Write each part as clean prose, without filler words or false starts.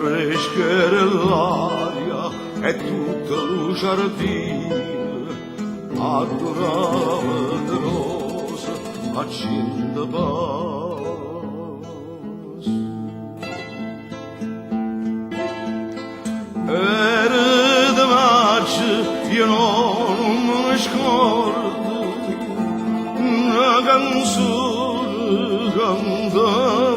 Fresca l'aria e tutto il giardino adorava di rosa accende paz. Era di maggio, io non mi scordo, una canzone cantava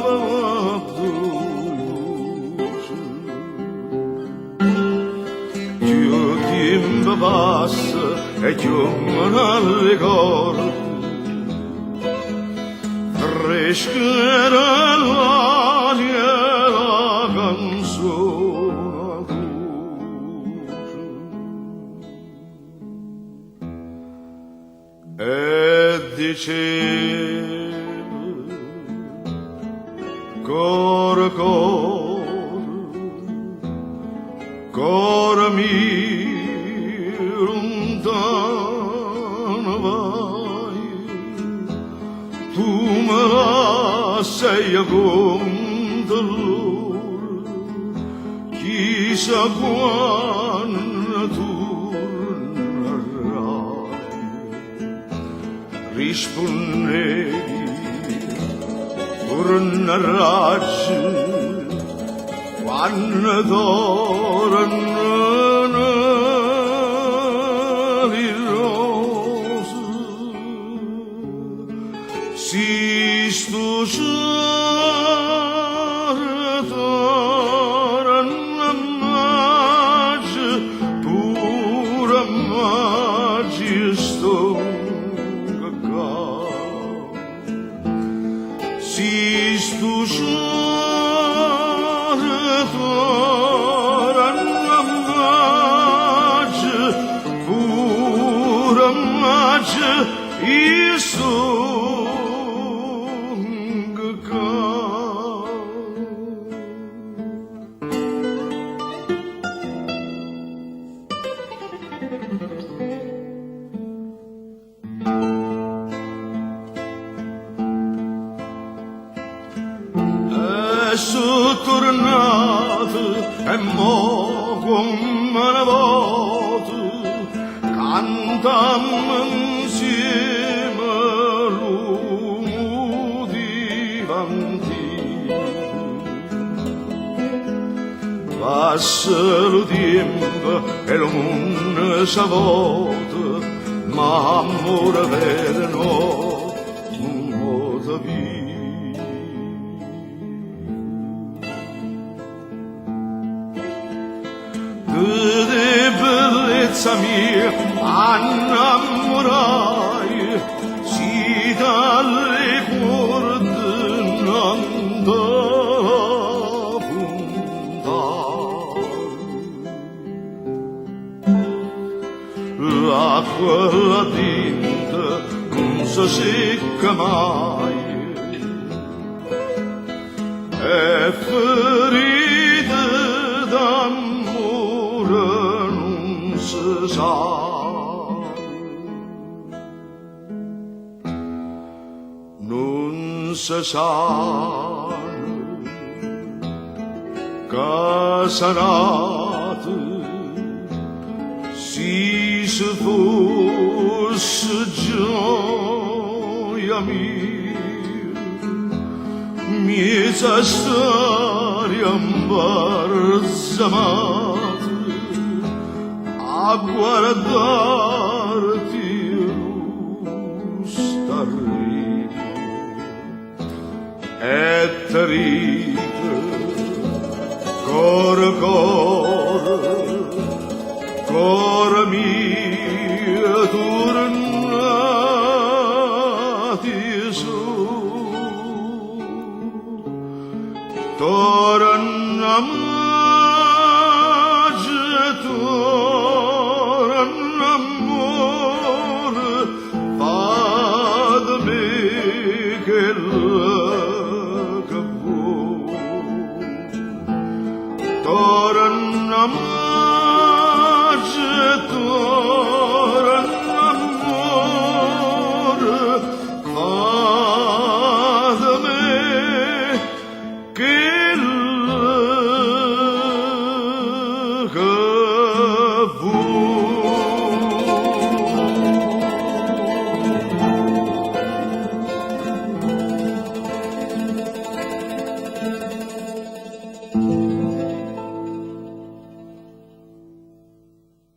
passa e chiumono al ricordo fresca era l'aria la canzone e diceva cor mio lontano vai, tu me la sei con dolore, chissà quando tornerai. Rispondevi, tornerai quando tornerai. Si sto torna maggio, pure maggio sto cacao. Si sto torna maggio, pure maggio io sto. Sono tornato e mo come una volta cantammo insieme l'uomo divanti. Passa il tempo e il mondo si volta, ma amore vero no, non vuota più. Di bellezza mia annamorai, si dalle corde non da puntare. L'acqua la tinta non si secca mai, è ferita d'amore non si sa. Non si sa che sarà si fosse gioia mia, miezza storia imbalsamata a guardarti starrito e trito cor mio tornati su, torna maggio, torna amore, fa di me quello che vuoi. Torna maggio,